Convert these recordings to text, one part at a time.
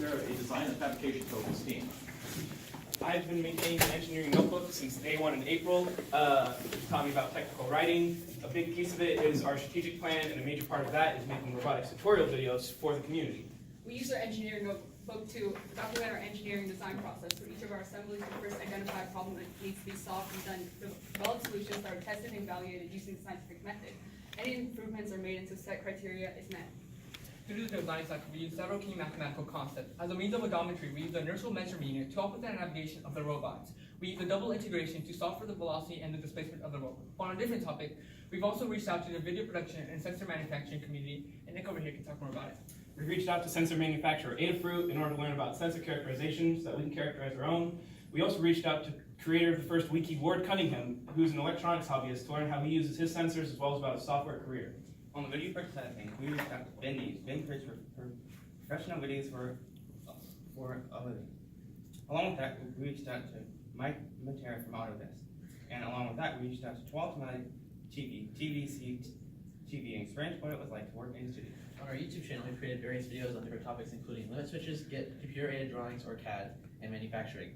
we are a design and fabrication focused team. I've been maintaining an engineering notebook since day one in April. It taught me about technical writing. A big piece of it is our strategic plan, and a major part of that is making robotics tutorial videos for the community. We use our engineering notebook to document our engineering design process. For each of our assemblies, we first identify a problem that needs to be solved and then develop solutions that are tested and evaluated using the scientific method. Any improvements are made until set criteria is met. To do the design cycle, we use several key mathematical concepts. As a means of odometry, we use the inertial measurement unit to help with the navigation of the robots. We use the double integration to solve for the velocity and the displacement of the robot. On a different topic, we've also reached out to the video production and sensor manufacturing community, and Nick over here can talk more about it. We've reached out to sensor manufacturer Adafruit in order to learn about sensor characterization so that we can characterize our own. We also reached out to creator of the first wiki, Ward Cunningham, who's an electronics hobbyist, to learn how he uses his sensors as well as about his software career. On the video purchase side of things, we reached out to Ben News. Ben creates for professional videos for a living. Along with that, we reached out to Mike Matera from Autodesk. And along with that, we reached out to 12 Automatic TV, TVC TV, and experienced what it was like to work in a studio. On our YouTube channel, we've created various videos on different topics, including limit switches, Git, computer-aided drawings, or CAD, and manufacturing.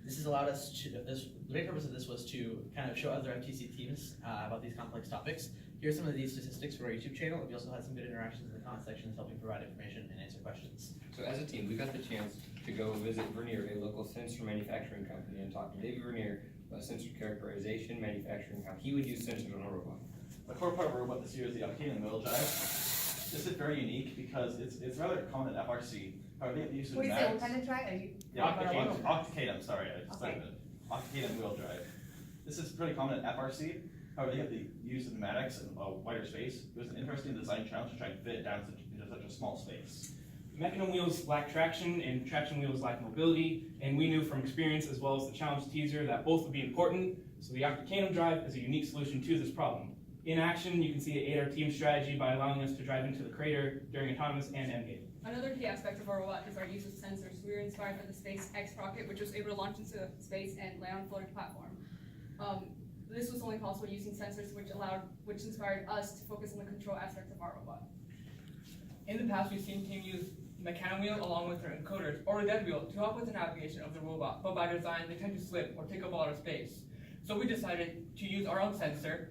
This has allowed us to, the main purpose of this was to kind of show other FTC teams about these complex topics. Here's some of these statistics for our YouTube channel. We also had some good interactions in the comment sections helping provide information and answer questions. So as a team, we got the chance to go visit Vernier, a local sensor manufacturing company, and talk to David Vernier about sensor characterization, manufacturing, how he would use sensors on a robot. The core part of our robot this year is the Octane wheel drive. This is very unique because it's rather common at FRC. However, they have the use of What do you say, what pneumatics. kind of drive? Are you? Octane, sorry, I just said it. Octane wheel drive. This is pretty common at FRC. However, they have the use of pneumatics in a wider space. It was an interesting design challenge to try and fit it down into such a small space. Mecanum wheels lack traction, and traction wheels lack mobility, and we knew from experience as well as the challenge teaser that both would be important, so the Octacanum drive is a unique solution to this problem. In action, you can see it aid our team's strategy by allowing us to drive into the crater during autonomous and endgame. Another key aspect of our robot is our use of sensors. We were inspired by the SpaceX rocket, which was able to launch into space and land on a floating platform. This was only possible using sensors, which inspired us to focus on the control aspects of our robot. In the past, we've seen teams use mechanical wheel along with their encoders or a dead wheel to help with the navigation of the robot, but by design, they tend to slip or take up a lot of space. So we decided to use our own sensor,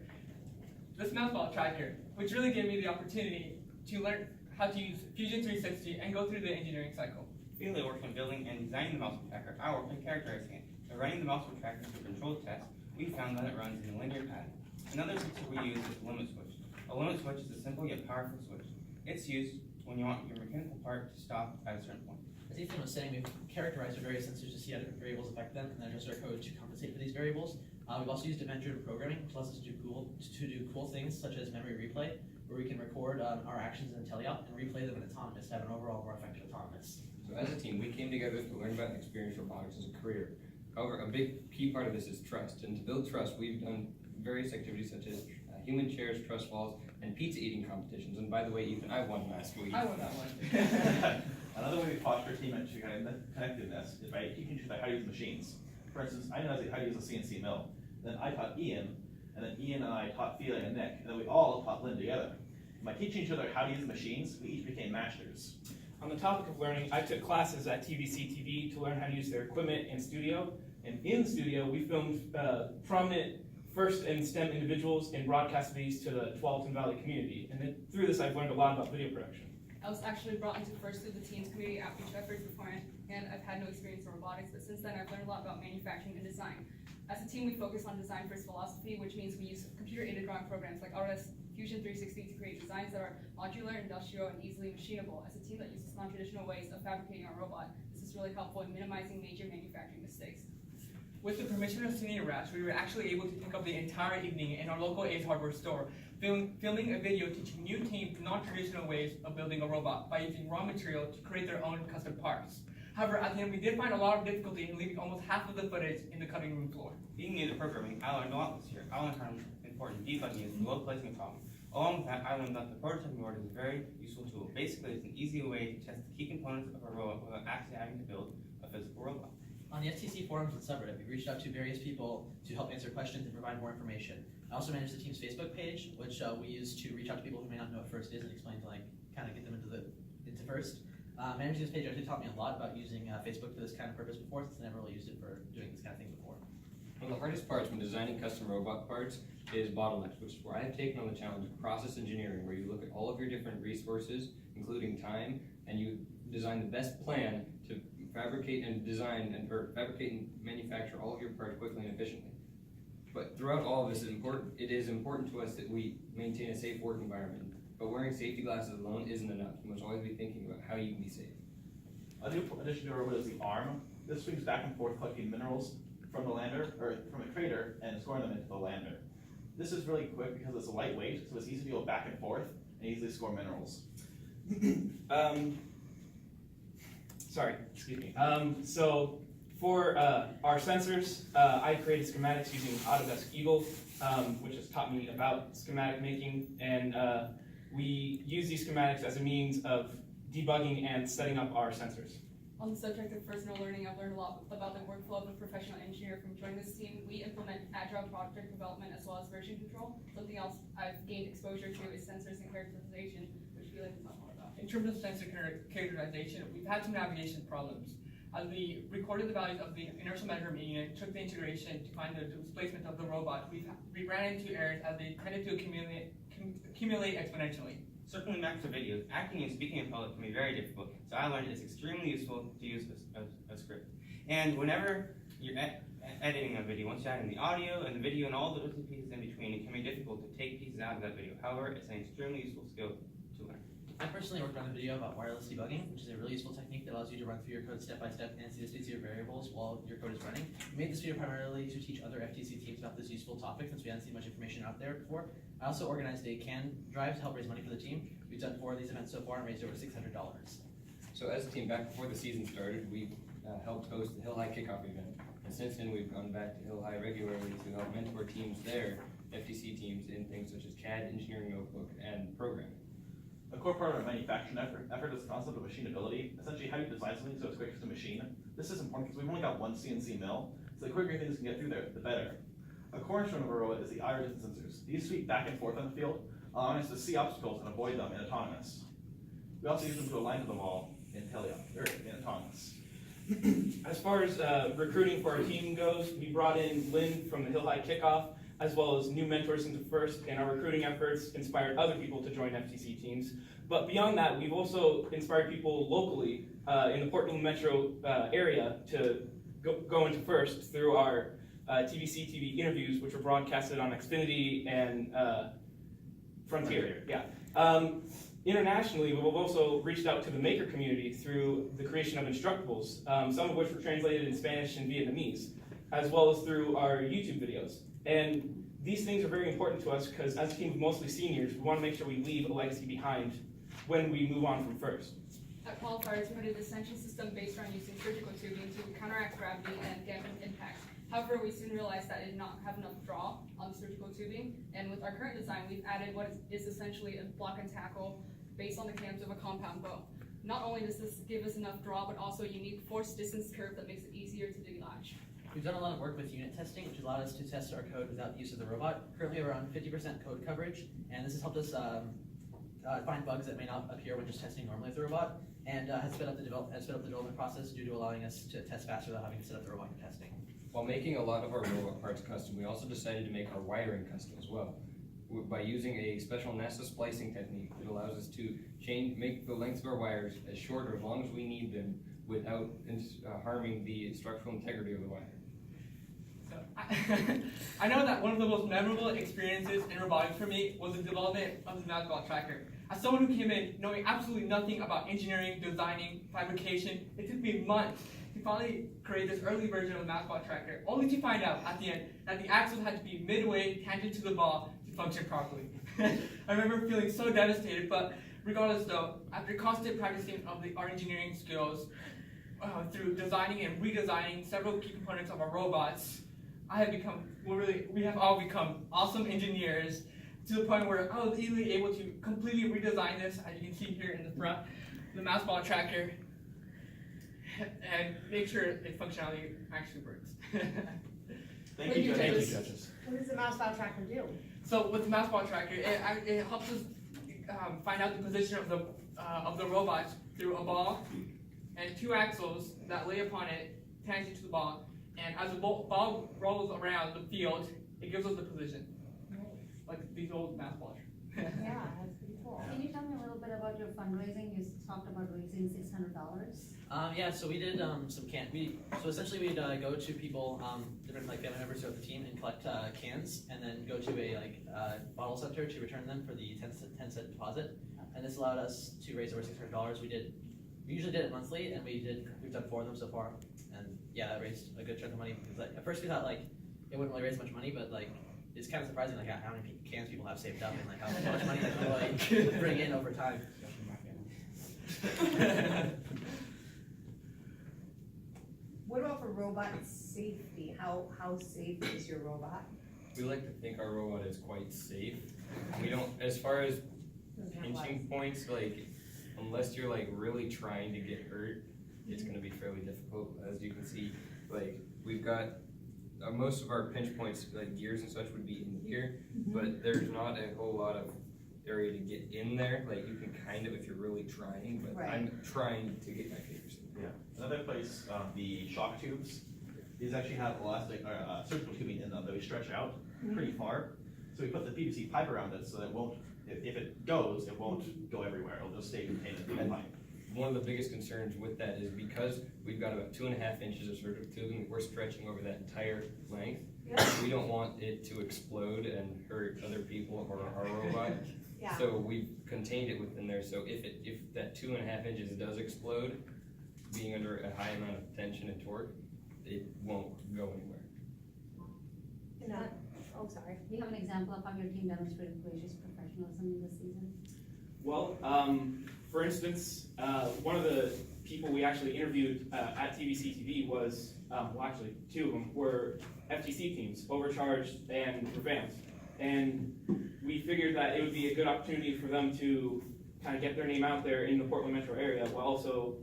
this mouse ball tracker, which really gave me the opportunity to learn how to use Fusion 360 and go through the engineering cycle. Finlay worked on building and designing the mouse wheel tracker. I worked on characterizing it. By running the mouse wheel tracker through controlled tests, we found that it runs in a linear pattern. Another feature we use is the limit switch. A limit switch is a simple yet powerful switch. It's used when you want your mechanical part to stop at a certain point. As Ethan was saying, we've characterized our various sensors to see how different variables affect them, and then adjust our code to compensate for these variables. We've also used event-driven programming, which allows us to do cool things such as memory replay, where we can record our actions in teleop and replay them in autonomous to have an overall more effective autonomous. So as a team, we came together to learn about and experience robotics as a career. However, a big key part of this is trust, and to build trust, we've done various activities such as human chairs, trust falls, and pizza eating competitions. And by the way, Ethan, I won last week. I won that one. Another way we foster team connectedness is by teaching each other how to use machines. For instance, I know how to use a CNC mill. Then I taught Ian, and then Ian and I taught Felix and Nick, and then we all taught Lynn together. By teaching each other how to use machines, we each became masters. On the topic of learning, I took classes at TVC TV to learn how to use their equipment and studio. And in the studio, we filmed prominent FIRST and STEM individuals and broadcast these to the Tualatin Valley community. And then through this, I've learned a lot about video production. I was actually brought into FIRST through the team's community outreach efforts beforehand, and I've had no experience in robotics, but since then I've learned a lot about manufacturing and design. As a team, we focus on design first philosophy, which means we use computer-aided drawing programs like Autodesk Fusion 360 to create designs that are modular, industrial, and easily machinable. As a team that uses non-traditional ways of fabricating our robot, this is really helpful in minimizing major manufacturing mistakes. With the permission of Senior Rats, we were actually able to pick up the entire evening in our local Ace Hardware store, filming a video teaching new teams non-traditional ways of building a robot by using raw material to create their own custom parts. However, at the end, we did find a lot of difficulty in leaving almost half of the footage in the cutting room floor. Being new to programming, I learned a lot this year. I learned how important debugging is to load placing a problem. Along with that, I learned that the prototyping board is a very useful tool. Basically, it's an easy way to test the key components of a robot without actually having to build a physical robot. On the FTC forums and subreddit, we reached out to various people to help answer questions and provide more information. I also manage the team's Facebook page, which we use to reach out to people who may not know what FIRST is and explain to kind of get them into FIRST. Managing this page actually taught me a lot about using Facebook for this kind of purpose before, since I never really used it for doing this kind of thing before. One of the hardest parts when designing custom robot parts is bottlenecks, which is where I've taken on the challenge of process engineering, where you look at all of your different resources, including time, and you design the best plan to fabricate and fabricate and manufacture all of your parts quickly and efficiently. But throughout all of this, it is important to us that we maintain a safe work environment. But wearing safety glasses alone isn't enough. You must always be thinking about how you can be safe. A new addition to our robot is the arm. This swings back and forth collecting minerals from the lander, or from the crater, and storing them into the lander. This is really quick because it's a lightweight, so it's easy to go back and forth and easily store minerals. Sorry, excuse me. So for our sensors, I created schematics using Autodesk Eagle, which has taught me about schematic making, and we use these schematics as a means of debugging and setting up our sensors. On the subject of personal learning, I've learned a lot about the workflow of a professional engineer from joining this team. We implement agile project development as well as version control. Something else I've gained exposure to is sensors and characterization, which we like to talk more about. In terms of sensor characterization, we've had some navigation problems. As we recorded the values of the inertial measurement unit, took the integration to find the displacement of the robot, we ran into errors as they tended to accumulate exponentially. Circling back to videos, acting and speaking in public can be very difficult, so I learned it's extremely useful to use a script. And whenever you're editing a video, once you add in the audio and the video and all the little pieces in between, it can be difficult to take pieces out of that video. However, it's an extremely useful skill to learn. I personally worked on a video about wireless debugging, which is a really useful technique that allows you to run through your code step by step and see the states of your variables while your code is running. We made this video primarily to teach other FTC teams about this useful topic, since we hadn't seen much information out there before. I also organized a CAN drive to help raise money for the team. We've done 4 of these events so far and raised over $600. So as a team, back before the season started, we helped host the Hill High kickoff event. And since then, we've gone back to Hill High regularly to help mentor teams there, FTC teams, in things such as CAD, engineering notebook, and programming. A core part of our manufacturing effort is the concept of machinability. Essentially, how do you design something so it's quick to machine? This is important because we've only got one CNC mill, so the quicker things can get through there, the better. A cornerstone of our robot is the eye resistance sensors. These sweep back and forth on the field, allowing us to see obstacles and avoid them in autonomous. We also use them to align to the wall in autonomous. As far as recruiting for our team goes, we brought in Lynn from the Hill High Kickoff, as well as new mentors into FIRST, and our recruiting efforts inspired other people to join FTC teams. But beyond that, we've also inspired people locally in the Portland metro area to go into FIRST through our TVC TV interviews, which were broadcasted on Xfinity and Frontier. Yeah. Internationally, we've also reached out to the maker community through the creation of Instructables, some of which were translated in Spanish and Vietnamese, as well as through our YouTube videos. And these things are very important to us because as a team of mostly seniors, we want to make sure we leave a legacy behind when we move on from FIRST. At Qualifiers, we had a dissension system based around using surgical tubing to counteract gravity and dampen impact. However, we soon realized that it did not have enough draw on the surgical tubing, and with our current design, we've added what is essentially a block and tackle based on the cams of a compound bow. Not only does this give us enough draw, but also a unique force distance curve that makes it easier to delatch. We've done a lot of work with unit testing, which allowed us to test our code without the use of the robot. Currently, we're around 50% code coverage, and this has helped us find bugs that may not appear when just testing normally with the robot, and has sped up the development process due to allowing us to test faster without having to set up the robot for testing. While making a lot of our robot parts custom, we also decided to make our wiring custom as well. By using a special NASA splicing technique that allows us to make the lengths of our wires as short or as long as we need them without harming the structural integrity of the wire. So, I know that one of the most memorable experiences in robotics for me was the development of the Mascot Tracker. As someone who came in knowing absolutely nothing about engineering, designing, fabrication, it took me months to finally create this early version of the Mascot Tracker, only to find out at the end that the axles had to be midway tangent to the ball to function properly. I remember feeling so devastated, but regardless though, after constant practicing of our engineering skills, through designing and redesigning several key components of our robots, we have all become awesome engineers to the point where I was easily able to completely redesign this, as you can see here in the front, the Mascot Tracker, and make sure its functionality actually works. Thank you, judges. What does the Mascot Tracker do? So with the Mascot Tracker, it helps us find out the position of the of the robot through a ball and 2 axles that lay upon it, tangent to the ball. And as the ball rolls around the field, it gives us the position, like these old math balls. Yeah, that's pretty cool. Can you tell me a little bit about your fundraising? You talked about raising $600. Yeah, so we did so essentially we'd go to people, different like family members throughout the team and collect cans, and then go to a bottle center to return them for the 10-cent deposit. And this allowed us to raise over $600. We usually did it monthly, and we've done 4 of them so far. And yeah, that raised a good chunk of money. Because at first we thought like it wouldn't really raise much money, but like it's kind of surprising like how many cans people have saved up and like how much money they can like bring in over time. What about for robot safety? How safe is your robot? We like to think our robot is quite safe. We don't, as far as pinching points, like, unless you're like really trying to get hurt, it's gonna be fairly difficult. As you can see, like, we've got, most of our pinch points, like gears and such would be in here, but there's not a whole lot of area to get in there. Like, you can kind of if you're really trying, but Right. I'm trying to get my fingers in. Yeah, another place, the shock tubes, these actually have elastic, surgical tubing in them that we stretch out pretty far. So we put the PVC pipe around it so that it won't, if it goes, it won't go everywhere, it'll just stay contained in the pipe. One of the biggest concerns with that is because we've got about 2.5 inches of surgical tubing, we're stretching over that entire length. Yeah. We don't want it to explode and hurt other people or our robot. Yeah. So we've contained it within there, so if that 2.5 inches does explode, being under a high amount of tension and torque, it won't go anywhere. Oh, sorry. Do you have an example of how your team demonstrated gracious professionalism this season? Well, for instance, one of the people we actually interviewed at TVC-TV was, well actually 2 of them were FTC teams, Overcharged and Revamped. And we figured that it would be a good opportunity for them to kind of get their name out there in the Portland metro area while also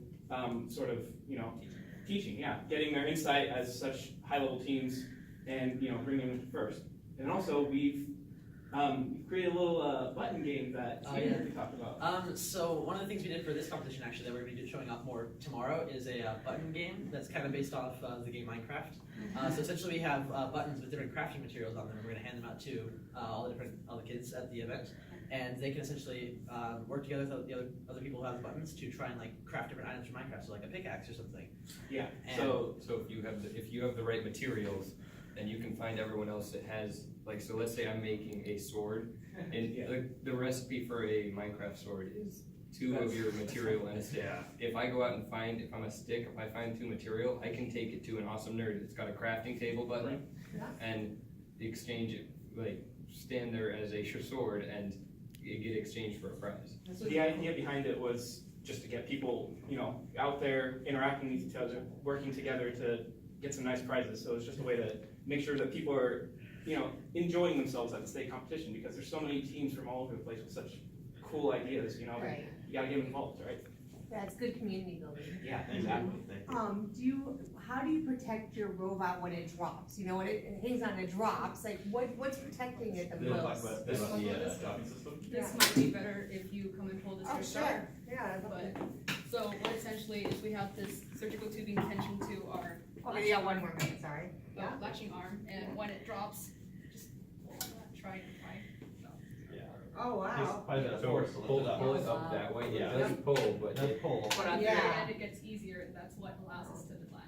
sort of, teaching, getting their insight as such high-level teams and, bringing them first. And also, we've created a little button game that we talked about. So one of the things we did for this competition actually that we're going to be showing off more tomorrow is a button game that's kind of based off the game Minecraft. So essentially we have buttons with different crafting materials on them, and we're going to hand them out to all the kids at the event, and they can essentially work together with the other people who have the buttons to try and like craft different items from Minecraft, so like a pickaxe or something. Yeah. And So if you have the right materials, then you can find everyone else that has, like, so let's say I'm making a sword, and the recipe for a Minecraft sword is 2 of your material and a stick. If I go out and find, if I'm a stick, if I find 2 material, I can take it to an awesome nerd. It's got a crafting table button, and exchange it, like, stand there as a sword and get exchanged for a prize. the idea behind it was just to get people, out there interacting with each other, working together to get some nice prizes. So it's just a way to make sure that people are, enjoying themselves at the state competition, because there's so many teams from all over the place with such cool ideas, Right. You gotta get involved, right? That's good community building. Yeah, exactly. How do you protect your robot when it drops? When it hangs on and drops, like what's protecting it the Did I talk most? about the dropping system? This might be better if you come and pull this Oh, yourself. sure. Yeah. But, so what essentially is we have this surgical tubing tension to our Okay, yeah, one more minute, sorry. Yeah. latching arm, and when it drops, just try and try. Oh, wow. Just quite a bit of force to lift it up. Pull it up that way. Yeah. It doesn't pull, but Then pull. But at the Yeah. And it gets easier, and that's what allows us to latch.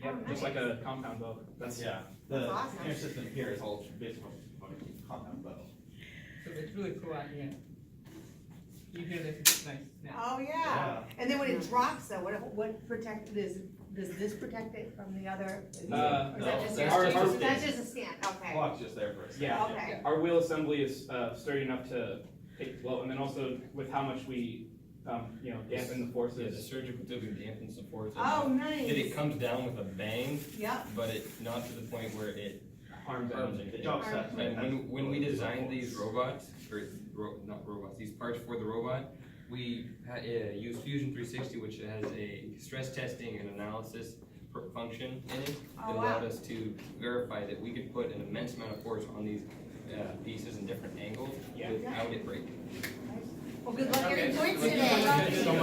Yeah, Oh, just nice. like a compound bow. That's Yeah, That's the awesome. inner system here is all based on compound bow. So it's really cool at the end. You hear this nice snap. Oh, yeah. And then when it drops though, what protect does this protect it from the other? Or is No, that just that's a just- stand? That's just a stand, okay. Clock's just there for a second. Yeah. Okay. Our wheel assembly is sturdy enough to take the blow, and then also with how much we, dampen the yeah, the forces. surgical tubing dampens the force. Oh, nice. It comes down with a bang, Yep. but not to the point where it Harms harms anything. anything. It drops that. And when we designed these robots, not robots, these parts for the robot, we used Fusion 360, which has a stress testing and analysis function in it that Oh, wow. allowed us to verify that we could put an immense amount of force on these pieces in different angles Yeah. without it breaking. Well, good luck getting points Okay. today. Thank you so